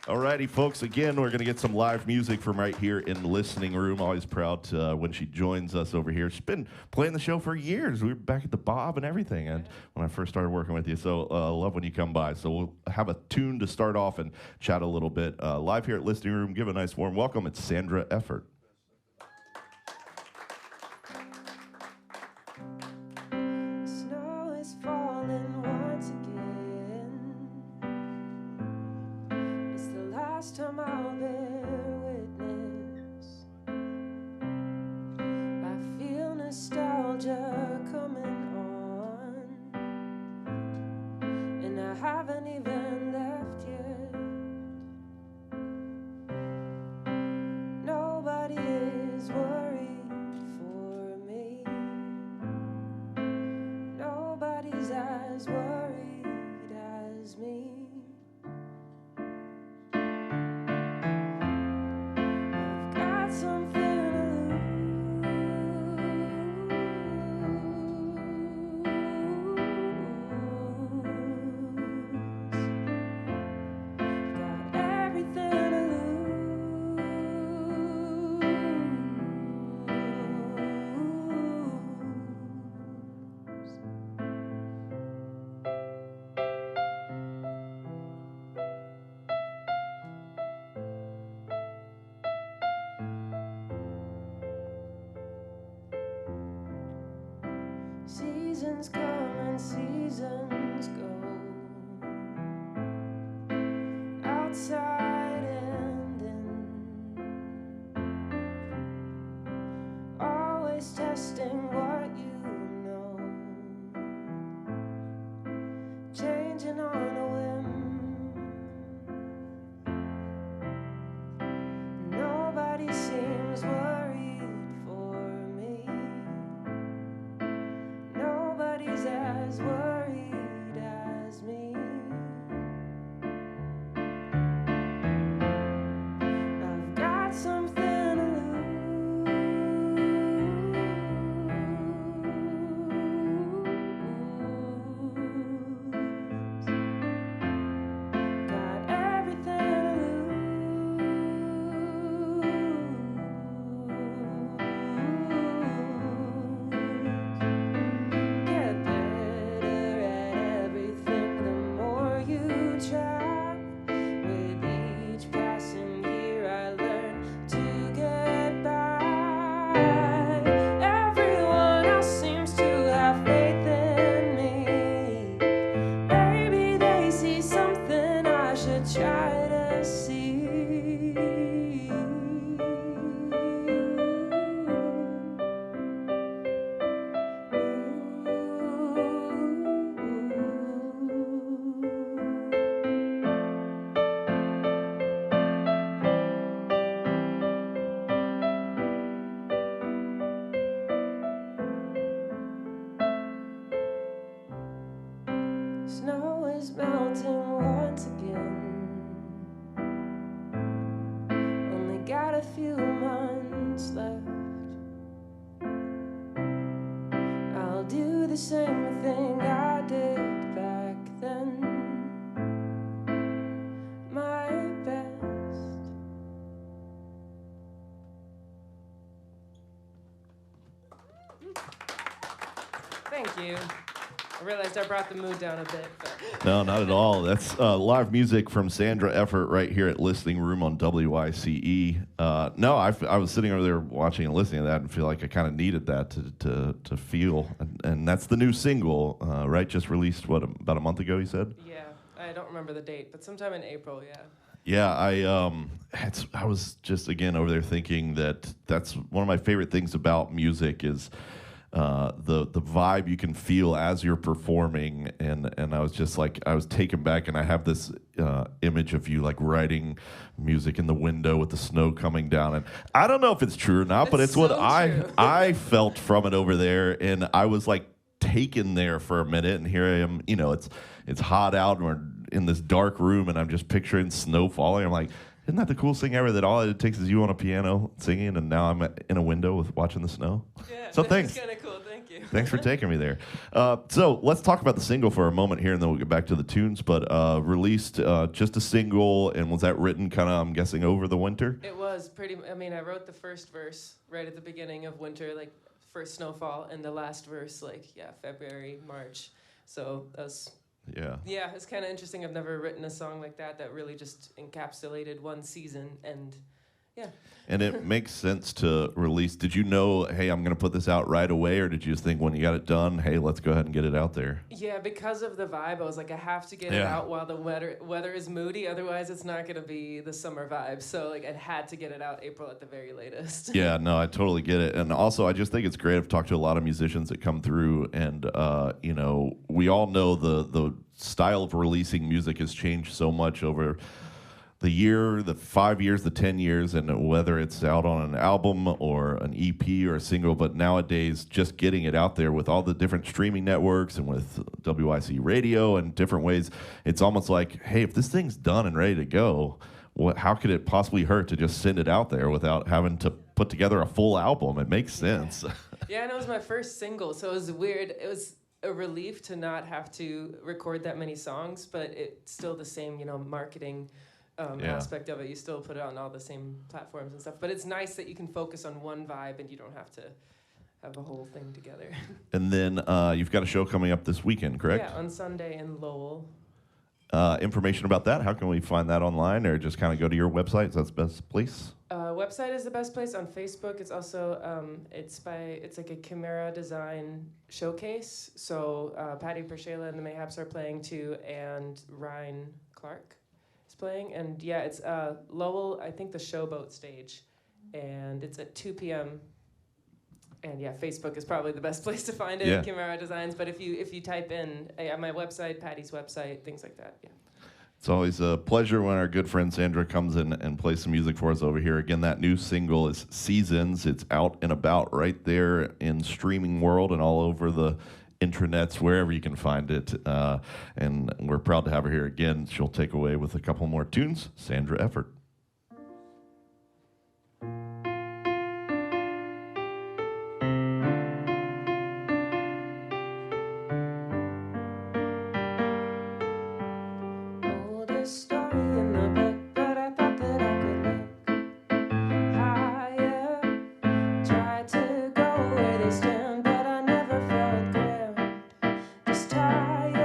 Alrighty, folks. Again, we're going to get some live music from right here in the listening room. Always proud to, when she joins us over here. She's been playing the show for years. We were back at the Bob and everything, and when I first started working with you. So love when you come by. So we'll have a tune to start off and chat a little bit. Live here at Listening Room. Give a nice warm welcome. It's Sandra Effort. Snow is falling once again. It's the last time I'll bear witness. I feel nostalgia coming on, and I haven't even left yet. Nobody is worried for me. Nobody's as worried as me. I've got something to lose. Got everything to lose. Seasons come and seasons go, outside and in, always testing what you know, changing on a whim. Nobody seems worried for me. Nobody's as worried as me. I've got something to lose. Got everything to lose. Get better at everything the more you try. With each passing year I learn to get by. Everyone else seems to have faith in me. Maybe they see something I should try to see. Snow is melting once again. Only got a few months left. I'll do the same thing I did back then. My best. Thank you. I realized I brought the mood down a bit, but No, not at all. That's live music from Sandra Effort right here at Listening Room on WYCE. No, I was sitting over there watching and listening to that and feel like I kind of needed that to feel. And that's the new single, right? Just released, what, about a month ago, you said? yeah, I don't remember the date, but sometime in April, yeah. Yeah, I was just, again, over there thinking that that's one of my favorite things about music is the vibe you can feel as you're performing, and I was just like, I was taken back, and I have this image of you like writing music in the window with the snow coming down, and I don't know if it's true or not, but it's what so true. I felt from it over there, and I was like taken there for a minute, and here I am, you know, it's hot out, and we're in this dark room, and I'm just picturing snow falling. I'm like, isn't that the coolest thing ever, that all it takes is you on a piano singing, and now I'm in a window with watching the snow? Yeah, So that's thanks. kind of cool. Thank you. Thanks for taking me there. So let's talk about the single for a moment here, and then we'll get back to the tunes. But released just a single, and was that written kind of, I'm guessing, over the winter? It was pretty. I mean, I wrote the first verse right at the beginning of winter, like first snowfall, and the last verse, like February, March. So that was. Yeah, it's kind of interesting. I've never written a song like that really just encapsulated one season, and yeah. And it makes sense to release. Did you know, hey, I'm going to put this out right away, or did you just think when you got it done, hey, let's go ahead and get it out there? Yeah, because of the vibe, I was like, I have to get it out while the weather is moody. Otherwise, it's not going to be the summer vibe. So, like, I had to get it out April at the very latest. Yeah, no, I totally get it. And also, I just think it's great. I've talked to a lot of musicians that come through, and, you know, we all know the style of releasing music has changed so much over the year, the 5 years, the 10 years, and whether it's out on an album or an EP or a single, but nowadays just getting it out there with all the different streaming networks and with WYCE radio and different ways, it's almost like, hey, if this thing's done and ready to go, how could it possibly hurt to just send it out there without having to put together a full album? It makes sense. Yeah, and it was my first single, so it was weird. It was a relief to not have to record that many songs, but it's still the same, you know, marketing aspect of it. You still put it on all the same platforms and stuff, but it's nice that you can focus on one vibe and you don't have to have a whole thing together. And then you've got a show coming up this weekend, correct? Yeah, on Sunday in Lowell. Information about that, how can we find that online, or just kind of go to your website? Is that the best place? Website is the best place. On Facebook, it's also it's like a Chimera Design showcase. So Patty Pershela and the Mayhaps are playing too, and Ryan Clark is playing. And yeah, it's Lowell, I think the Showboat stage, and it's at 2 p.m. And yeah, Facebook is probably the best place to find it. Yeah. Chimera Designs. But if you type in my website, Patty's website, things like that, yeah. It's always a pleasure when our good friend Sandra comes in and plays some music for us over here. Again, that new single is Seasons. It's out and about right there in streaming world and all over the intranets, wherever you can find it. And we're proud to have her here again. She'll take away with a couple more tunes. Sandra Effort. Oldest story in the book, but I thought that I could look higher. Tried to go where they stand, but I never felt ground. Just tired.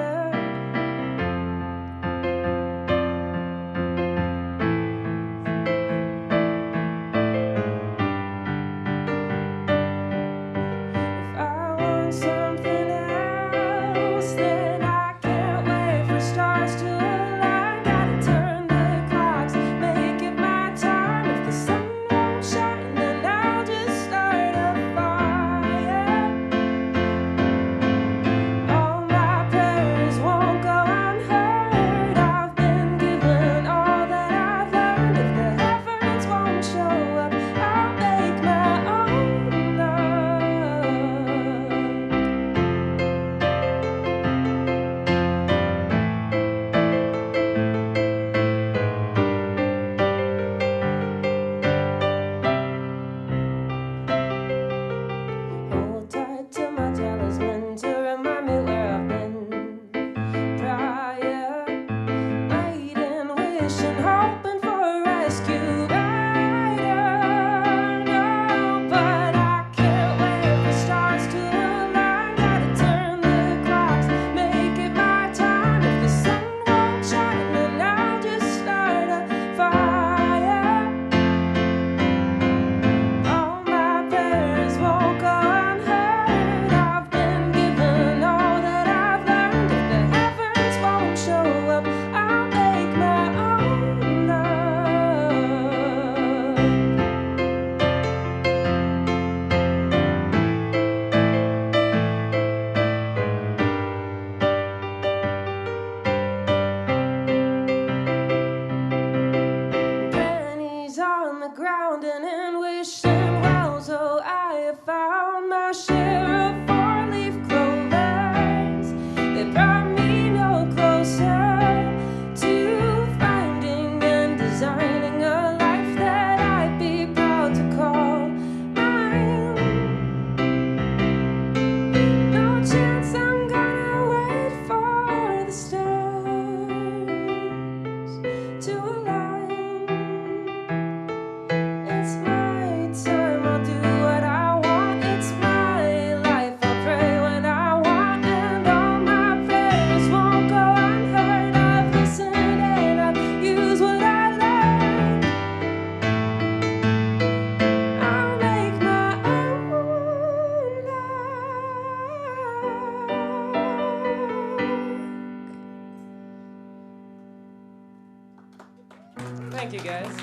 Thank you, guys.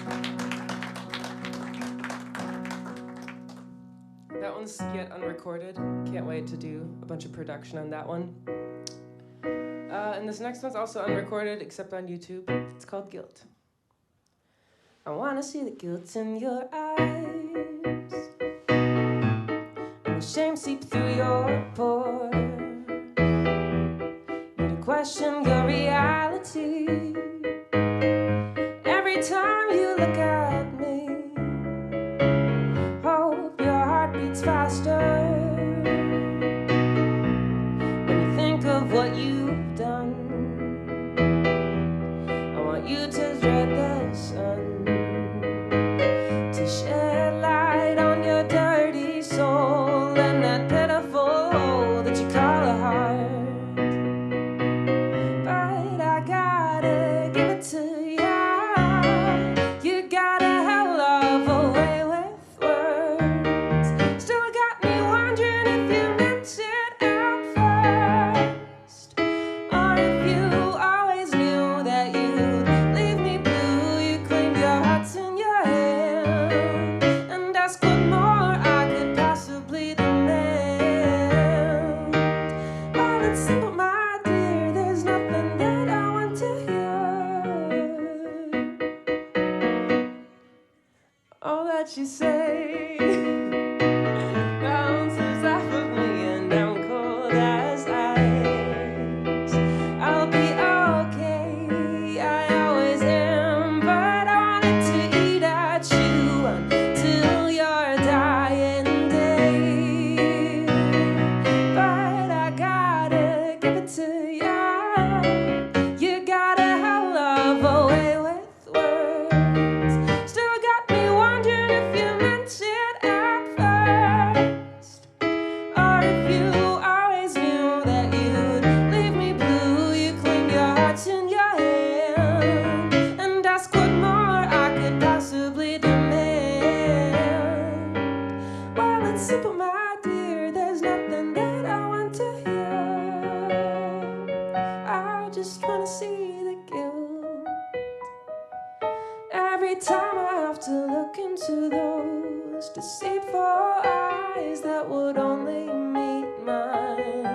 That one's yet unrecorded. Can't wait to do a bunch of production on that one. And this next one's also unrecorded, except on YouTube. It's called Guilt. I wanna see the guilt in your eyes, and the shame seep through your pores. Need to question your reality every time you look at me. Hope your heart beats faster when you think of what you've done. I want you to dread the sun, to shed light on your dirty soul and that pitiful hole that you call a heart. But I gotta give it to ya. You got a hell of a way with words. Still got me wondering if you meant it at first, or if you always knew that you'd leave me blue. You claimed your heart's in your hand and ask what more I could possibly demand. But it's simple, my dear, there's nothing that I want to hear. All that you say bounces off of me and I'm cold as ice. I'll be okay, I always am, but I wanted to eat at you until your dying day. But I gotta give it to ya. You got a hell of a way with words. Still got me wondering if you meant it at first, or if you always knew that you'd leave me blue. You claim your heart's in your hand and ask what more I could possibly demand. Well, it's simple, my dear, there's nothing that I want to hear. I just wanna see the guilt every time I have to look into those deceitful eyes that would only meet mine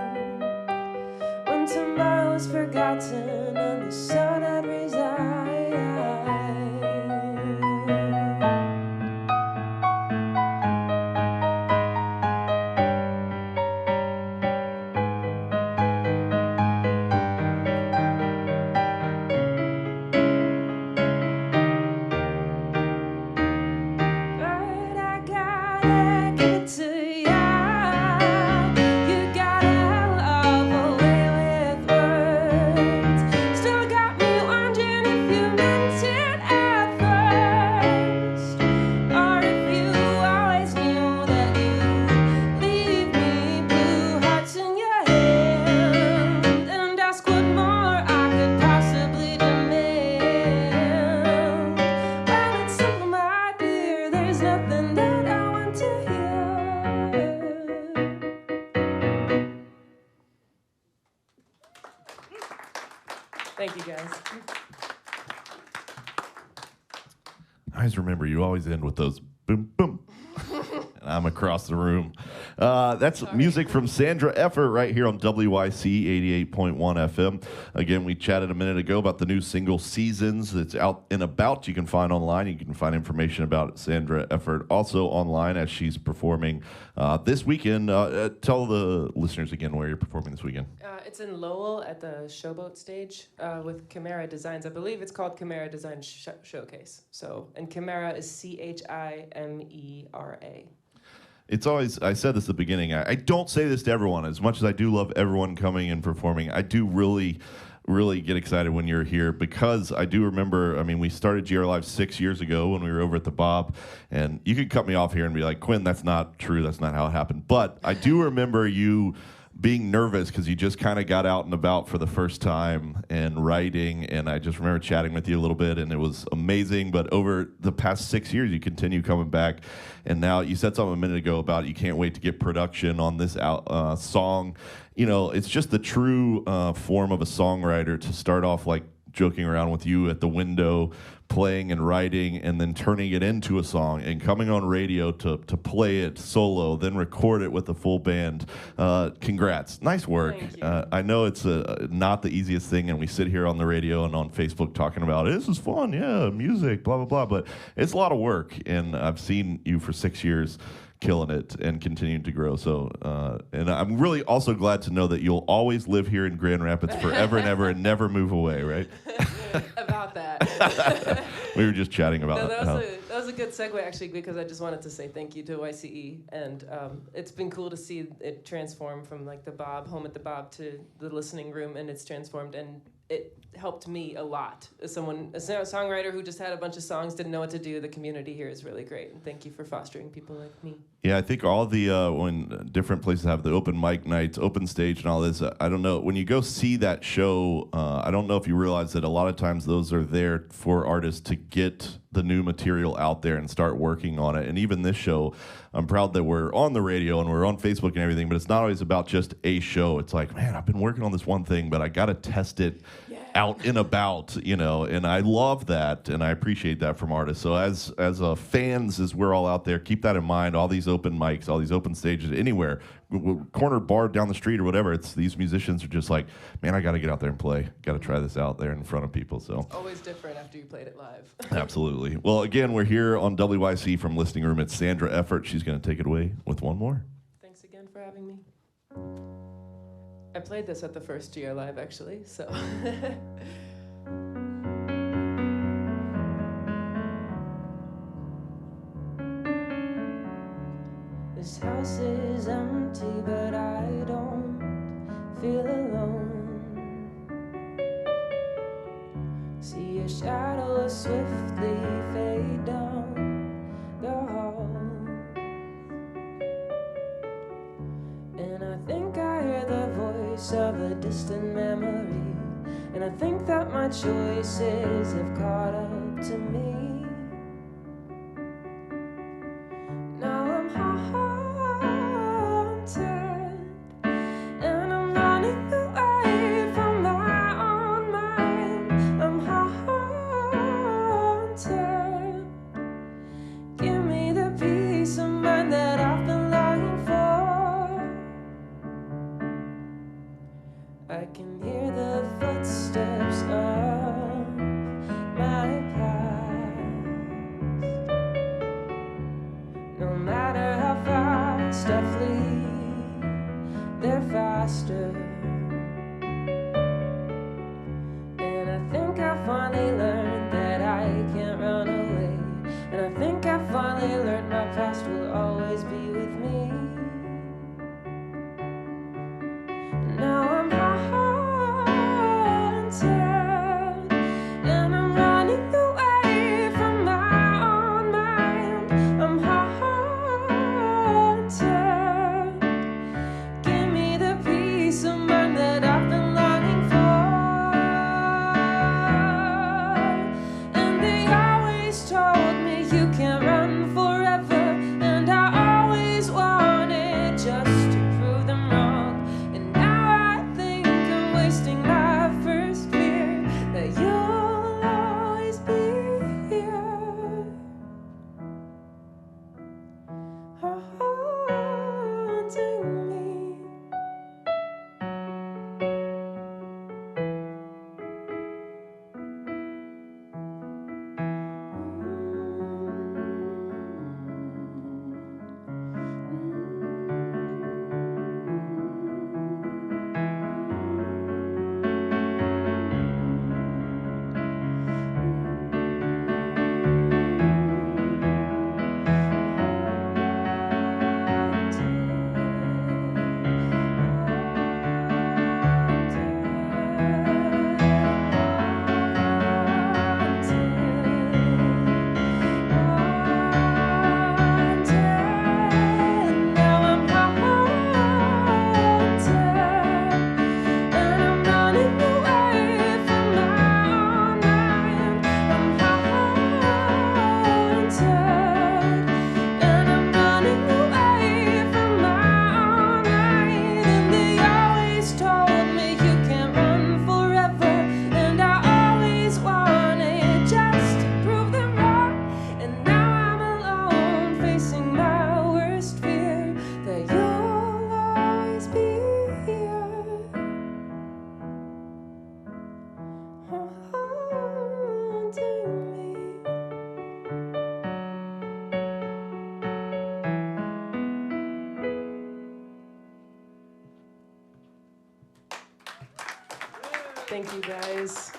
when tomorrow's forgotten and the sun had resigned. But I gotta give it to ya. You got a hell of a way with words. Still got me wondering if you meant it at first, or if you always knew that you'd leave me blue. Hearts in your hand and ask what more I could possibly demand. Well, it's simple, my dear, there's nothing that I want to hear. Thank you, guys. I always remember you always end with those boom, boom. And I'm across the room. That's music from Sandra Effort right here on WYCE 88.1 FM. Again, we chatted a minute ago about the new single Seasons. It's out and about. You can find online. You can find information about Sandra Effort also online as she's performing this weekend. Tell the listeners again where you're performing this weekend. It's in Lowell at the Showboat stage with Chimera Designs. I believe it's called Chimera Design Showcase. So, and Chimera is Chimera. It's always, I said this at the beginning, I don't say this to everyone. As much as I do love everyone coming and performing, I do really get excited when you're here, because I do remember, I mean, we started Grlive 6 years ago when we were over at the Bob, and you could cut me off here and be like, Quinn, that's not true, that's not how it happened. But I do remember you being nervous because you just kind of got out and about for the first time and writing, and I just remember chatting with you a little bit, and it was amazing. But over the past 6 years, you continue coming back, and now you said something a minute ago about you can't wait to get production on this song. You know, it's just the true form of a songwriter to start off like joking around with you at the window playing and writing and then turning it into a song and coming on radio to play it solo, then record it with the full band. Congrats. Nice work. Thank you. I know it's not the easiest thing, and we sit here on the radio and on Facebook talking about this is fun, yeah, music, blah, blah, blah, but it's a lot of work, and I've seen you for 6 years killing it and continuing to grow. So, and I'm really also glad to know that you'll always live here in Grand Rapids forever and ever and never move away, right? About that. We were just chatting about No, that. that was a good segue, actually, because I just wanted to say thank you to WYCE, and it's been cool to see it transform from like the Bob, home at the Bob, to the listening room, and it's transformed, and it helped me a lot. As a songwriter who just had a bunch of songs, didn't know what to do, the community here is really great, and thank you for fostering people like me. Yeah, I think all the, when different places have the open mic nights, open stage and all this, I don't know, when you go see that show, I don't know if you realize that a lot of times those are there for artists to get the new material out there and start working on it. And even this show, I'm proud that we're on the radio and we're on Facebook and everything, but it's not always about just a show. It's like, man, I've been working on this one thing, but I got to test it out and about, you know, and I love that, and I appreciate that from artists. So as fans, as we're all out there, keep that in mind. All these open mics, all these open stages, anywhere, corner bar down the street or whatever, it's these musicians are just like, man, I got to get out there and play. Got to try this out there in front of people. So It's always different after you played it live. absolutely. Well, again, we're here on WYCE from Listening Room. It's Sandra Effort. She's going to take it away with one more. Thanks again for having me. I played this at the first GR Live, actually, so. This house is empty, but I don't feel alone. See your shadow swiftly fade down the hall, and I think I hear the voice of a distant memory, and I think that my choices have caught up to me. Now I'm haunted, and I'm running away from my own mind. I'm haunted. Give me the peace of mind that I've been longing for. I can hear the footsteps of my past. No matter how fast I flee, they're faster. And I think I finally learned that I can't run away. And I think I finally learned my past will always be with me. Now I'm haunted, and I'm running away from my own mind. I'm haunted. Give me the peace of mind that I've been longing for. And they always told me you can't Thank you, guys.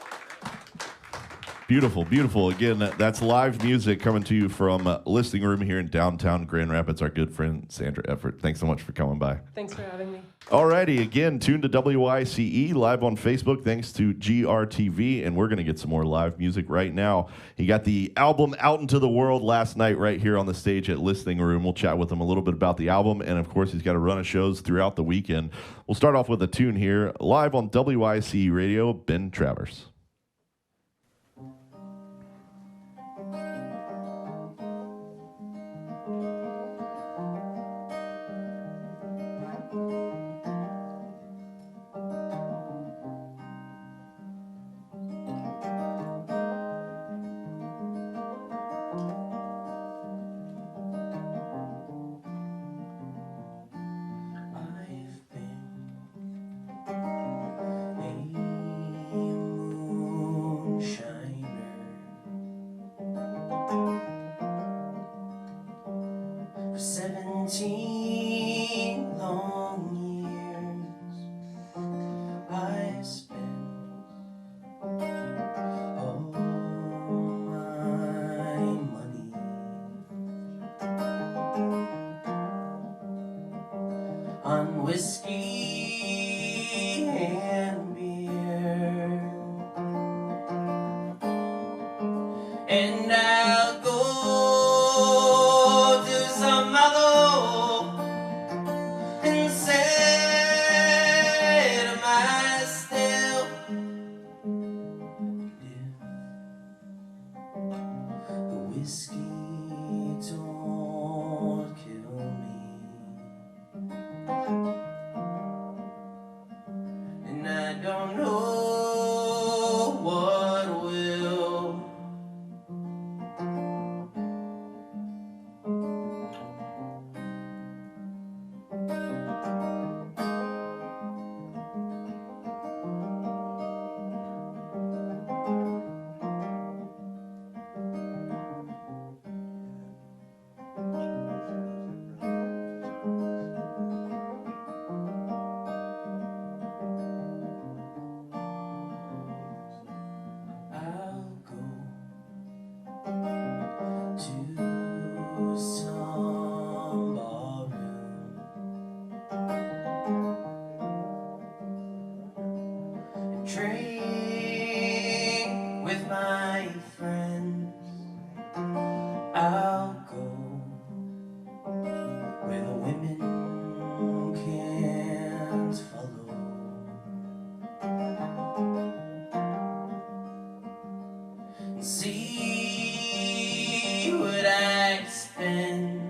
Beautiful, beautiful. Again, that's live music coming to you from Listening Room here in downtown Grand Rapids. Our good friend Sandra Effort. Thanks so much for coming by. Thanks for having me. Alrighty, again, tuned to WYCE live on Facebook thanks to GRTV, and we're going to get some more live music right now. He got the album out into the world last night right here on the stage at Listening Room. We'll chat with him a little bit about the album, and of course, he's got a run of shows throughout the weekend. We'll start off with a tune here, live on WYCE Radio, Ben Travers. On whiskey and beer, and I'll go to some other and say to myself, if the whiskey don't kill me, and I don't know what will. I'll go to some ballroom and drink with my friends. I'll go where the women can't follow. See what I spend,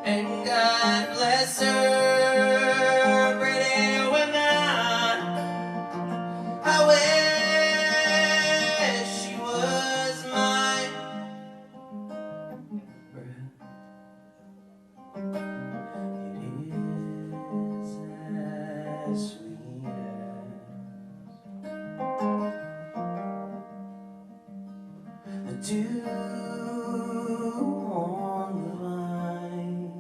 and God bless her pretty women. I wish she was mine. It is as sweet as the dew on the vine.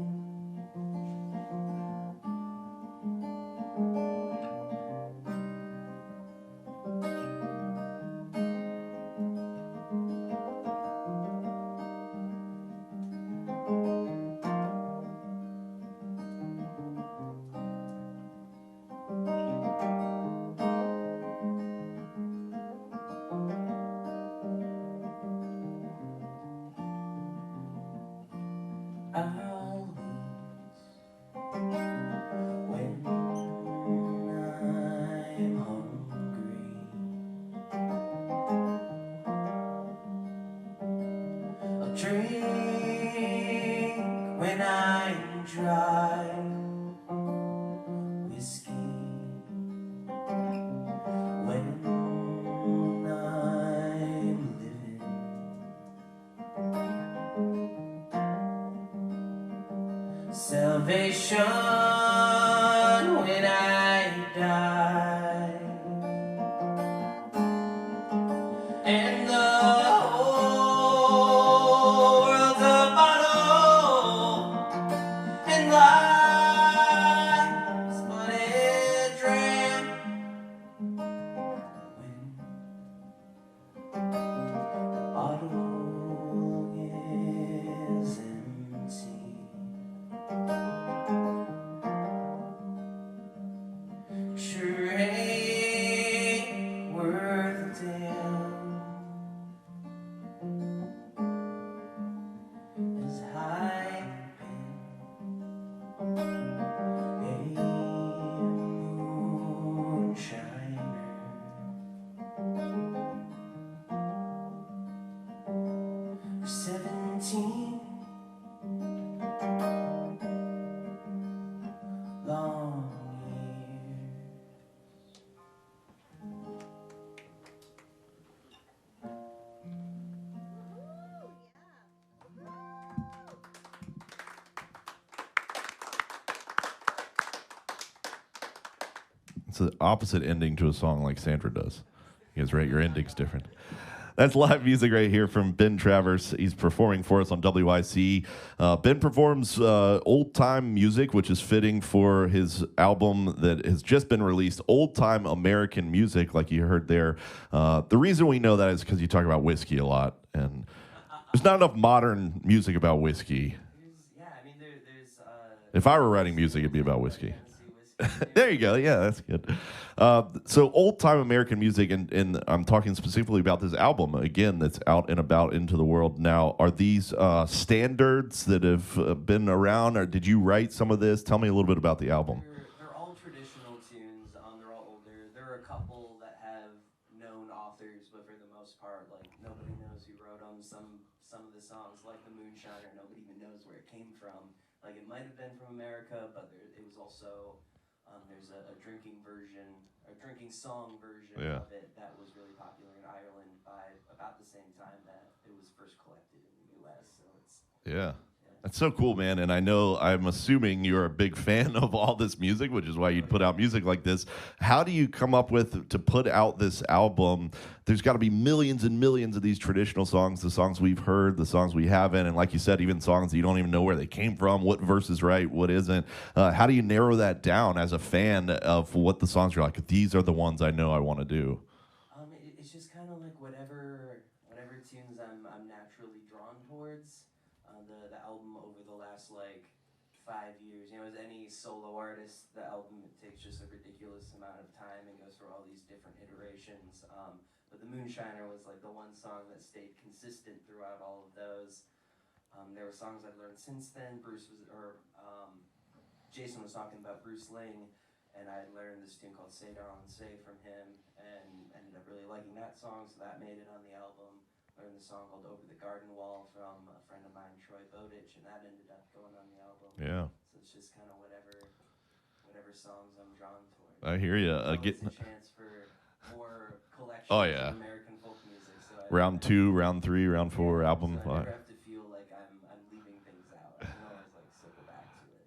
I'll eat when I'm hungry. I'll drink when I'm dry. Whiskey when I'm living. Salvation when I die, and the whole world's a bottle, and life's but a 17 long years. It's the opposite ending to a song like Sandra does. You guys, right? Your ending's different. That's live music right here from Ben Travers. He's performing for us on WYCE. Ben performs old-time music, which is fitting for his album that has just been released, Old-Time American Music, like you heard there. The reason we know that is because you talk about whiskey a lot, and there's not enough modern music about whiskey. Yeah, I mean, there's If I were writing music, it'd be about whiskey. There you go. Yeah, that's good. So old-time American music, and I'm talking specifically about this album, again, that's out and about into the world now. Are these standards that have been around, or did you write some of this? Tell me a little bit about the album. They're all traditional tunes. They're all older. There are a couple that have known authors, but for the most part, like, nobody knows who wrote them. Some of the songs, like The Moonshiner, nobody even knows where it came from. Like, it might have been from America, but it was also... there's a drinking version, a drinking song version of it that was really popular in Ireland by about the same time that it was first collected in the U.S. So it's That's so cool, man. And I'm assuming you're a big fan of all this music, which is why you'd put out music like this. How do you come up with to put out this album? There's got to be millions and millions of these traditional songs, the songs we've heard, the songs we haven't, and like you said, even songs that you don't even know where they came from, what verse is right, what isn't. How do you narrow that down as a fan of what the songs are like? These are the ones I know I want to do. It's just kind of like whatever tunes I'm naturally drawn towards. The album over the last like 5 years, as any solo artist, the album, it takes just a ridiculous amount of time and goes through all these different iterations. But The Moonshiner was like the one song that stayed consistent throughout all of those. There were songs I've learned since then. Jason was talking about Bruce Ling, and I had learned this tune called Say Darling Say from him, and ended up really liking that song, so that made it on the album. Learned the song called Over the Garden Wall from a friend of mine, Troy Bowditch, and that ended up going on the album. Yeah. So it's just kind of whatever songs I'm drawn towards. I hear you. It's a chance for more collections of American folk music. So round 2, round 3, round 4 album. So I never have to feel like I'm leaving things out. I can always like circle back to it.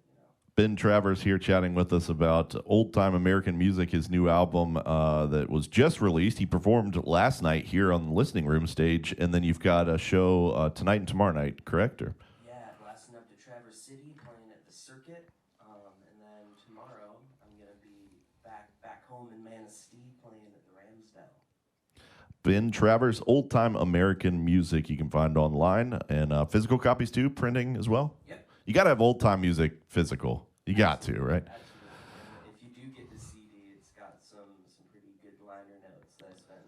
Ben Travers here chatting with us about old-time American music, his new album that was just released. He performed last night here on the Listening Room stage, and then you've got a show tonight and tomorrow night, correct? Or? Yeah, blasting up to Traverse City, playing at the Circuit, and then tomorrow I'm gonna be back home in Manistee, playing at the Ramsdale. Ben Travers, old-time American music you can find online, and physical copies too, printing as well? Yep. You got to have old-time music physical. You got to, right? Absolutely. If you do get the CD, it's got some pretty good liner notes that I spent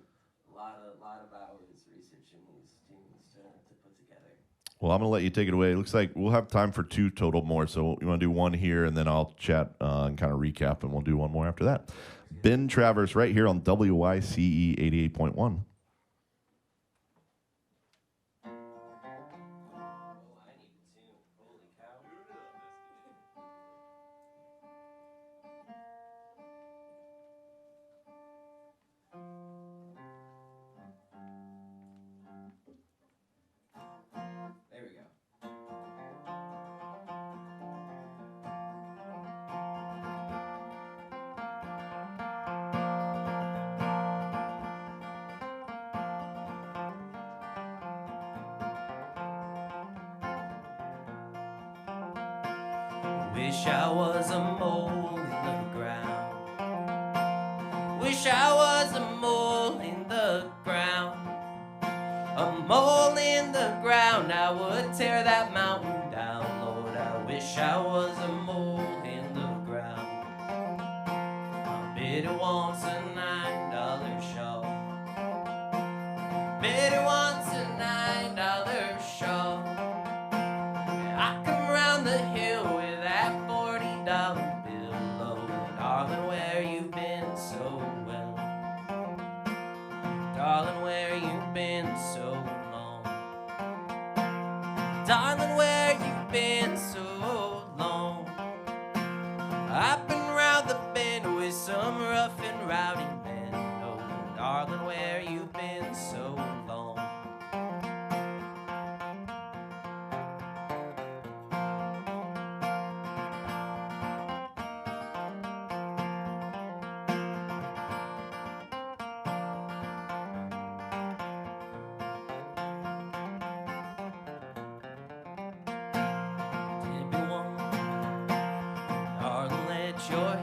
a lot of hours researching these tunes to put together. Well, I'm going to let you take it away. It looks like we'll have time for 2 total more, so you want to do one here, and then I'll chat and kind of recap, and we'll do one more after that. Ben Travers right here on WYCE 88.1. There we go. Wish I was a mole in the ground. Wish I was a mole in the ground. A mole in the ground, I would tear that mountain down. Lord, I wish I was a mole in the ground. I bet it wants a $9 shawl. Bet it wants a $9 shawl. I come round the hill with that $40 bill. Oh, darling, where you been so well? Darling, where you been so long?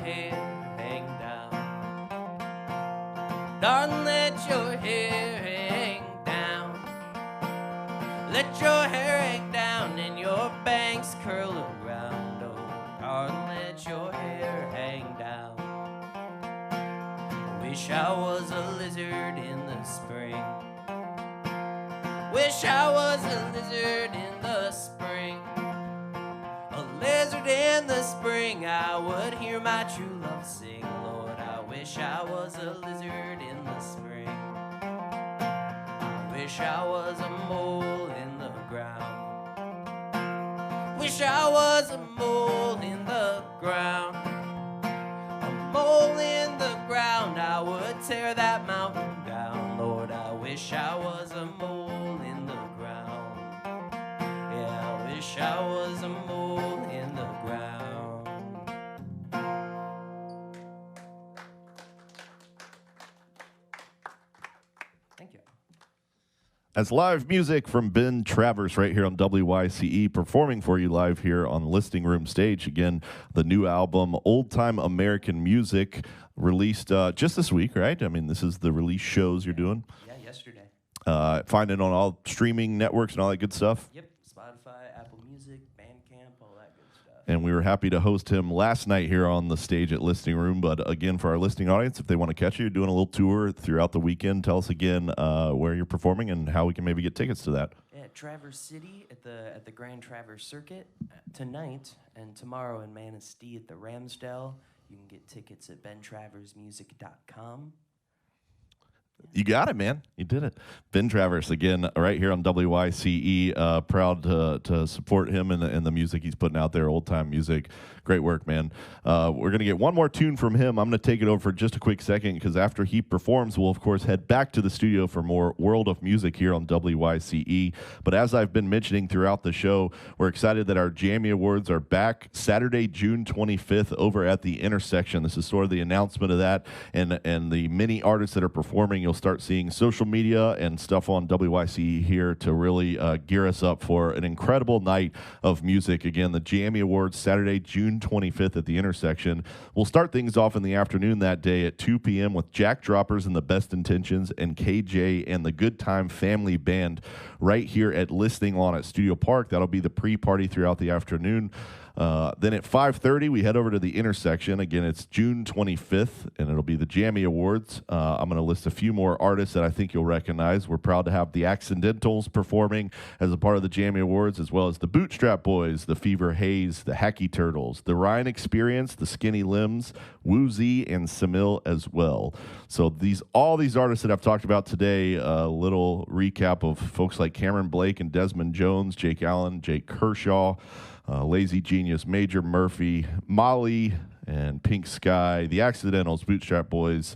hair hang down. Darling, let your hair hang down. Let your hair hang down and your bangs curl around. Oh, darling, let your hair hang down. Wish I was a lizard in the spring. Wish I was a lizard in the spring. A lizard in the spring, I would hear my true love sing. Lord, I wish I was a lizard in the spring. I wish I was a mole in the ground. Wish I was a mole in the ground. A mole in the ground, I would tear that mountain down. Lord, I wish I was a mole in the ground. Yeah, I wish I was a mole in the ground. Thank you. As live music from Ben Travers right here on WYCE, performing for you live here on the Listening Room stage. Again, the new album, Old Time American Music, released just this week, right? I mean, this is the release shows you're doing. Yeah, yesterday. Find it on all streaming networks and all that good stuff. Yep, Spotify, Apple Music, Bandcamp, all that good stuff. And we were happy to host him last night here on the stage at Listening Room. But again, for our listening audience, if they want to catch you, you're doing a little tour throughout the weekend. Tell us again where you're performing and how we can maybe get tickets to that. Yeah, Traverse City at the Grand Traverse Circuit tonight, and tomorrow in Manistee at the Ramsdale. You can get tickets at bentraversmusic.com. You got it, man. You did it. Ben Travers, again, right here on WYCE. Proud to support him and the music he's putting out there, old-time music. Great work, man. We're going to get one more tune from him. I'm going to take it over for just a quick second because after he performs, we'll, of course, head back to the studio for more World of Music here on WYCE. But as I've been mentioning throughout the show, we're excited that our Jammy Awards are back Saturday, June 25th over at the Intersection. This is sort of the announcement of that and the many artists that are performing. You'll start seeing social media and stuff on WYCE here to really gear us up for an incredible night of music. Again, the Jammy Awards, Saturday, June 25th at the Intersection. We'll start things off in the afternoon that day at 2 p.m. with Jack Droppers and the Best Intentions and KJ and the Good Time Family Band right here at Listening Lawn at Studio Park. That'll be the pre-party throughout the afternoon. Then at 5:30, we head over to the Intersection. Again, it's June 25th, and it'll be the Jammy Awards. I'm going to list a few more artists that I think you'll recognize. We're proud to have the Accidentals performing as a part of the Jammy Awards, as well as the Bootstrap Boys, the Fever Haze, the Hacky Turtles, the Ryan Experience, the Skinny Limbs, Woozy, and Samil as well. So all these artists that I've talked about today, a little recap of folks like Cameron Blake and Desmond Jones, Jake Allen, Jake Kershaw, Lazy Genius, Major Murphy, Molly, and Pink Sky, the Accidentals, Bootstrap Boys,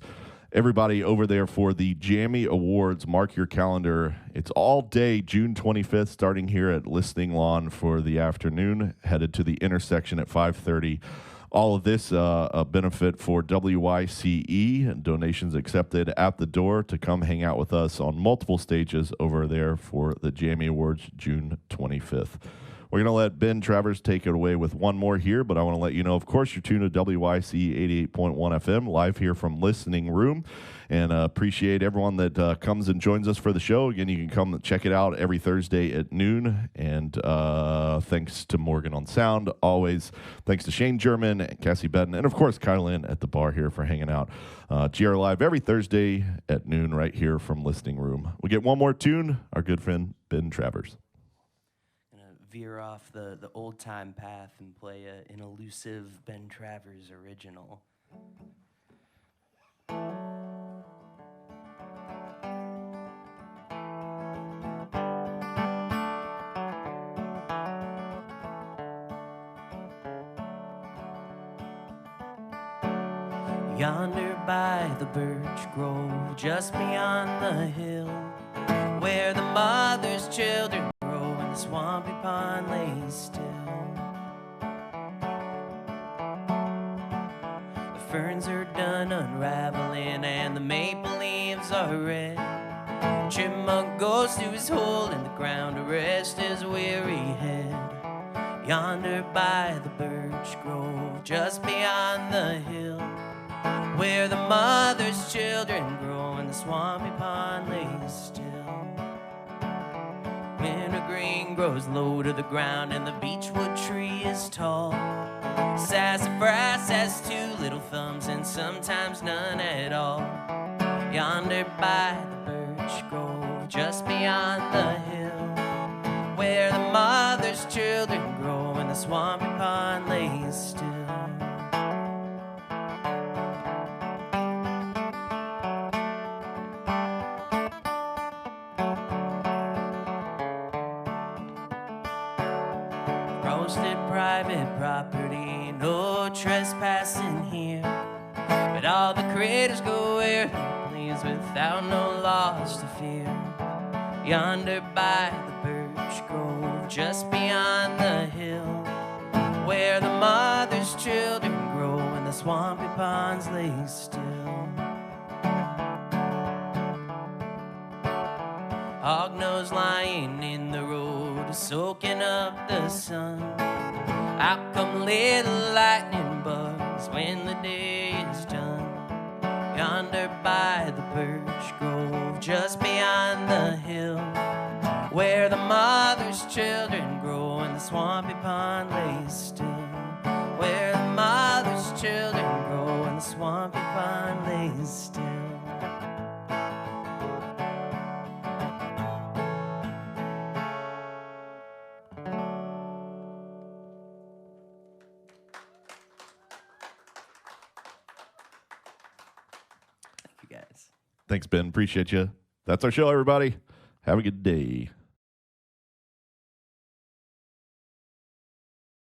everybody over there for the Jammy Awards. Mark your calendar. It's all day, June 25th, starting here at Listening Lawn for the afternoon, headed to the Intersection at 5:30. All of this a benefit for WYCE, and donations accepted at the door to come hang out with us on multiple stages over there for the Jammy Awards, June 25th. We're going to let Ben Travers take it away with one more here, but I want to let you know, of course, you're tuned to WYCE 88.1 FM, live here from Listening Room, and appreciate everyone that comes and joins us for the show. Again, you can come check it out every Thursday at noon, and thanks to Morgan on sound, always. Thanks to Shane German and Cassie Bedden, and, of course, Kyle Lynn at the bar here for hanging out. GR Live every Thursday at noon right here from Listening Room. We get one more tune, our good friend Ben Travers. Veer off the old-time path and play an elusive Ben Travers original. Yonder by the birch grove, just beyond the hill, where the mother's children grow and the swampy pond lays still. The ferns are done unraveling and the maple leaves are red. Chipmunk goes to his hole in the ground to rest his weary head. Yonder by the birch grove, just beyond the hill, where the mother's children grow and the swampy pond lays still. Wintergreen grows low to the ground and the beechwood tree is tall. Sassafras has two little thumbs and sometimes none at all. Yonder by the birch grove, just beyond the hill, where the mother's children grow and the swampy pond lays still. Roasted private property, no trespassing here, but all the critters go where they please without no laws to fear. Yonder by the birch grove, just beyond the hill, where the mother's children grow and the swampy ponds lay still. Hognose lying in the road, soaking up the sun. Out come little lightning bugs when the day is done. Yonder by the birch grove, just beyond the hill, where the mother's children grow and the swampy pond lays still. Where the mother's children grow and the swampy pond lays still. Thank you guys. Thanks, Ben. Appreciate you. That's our show, everybody. Have a good day.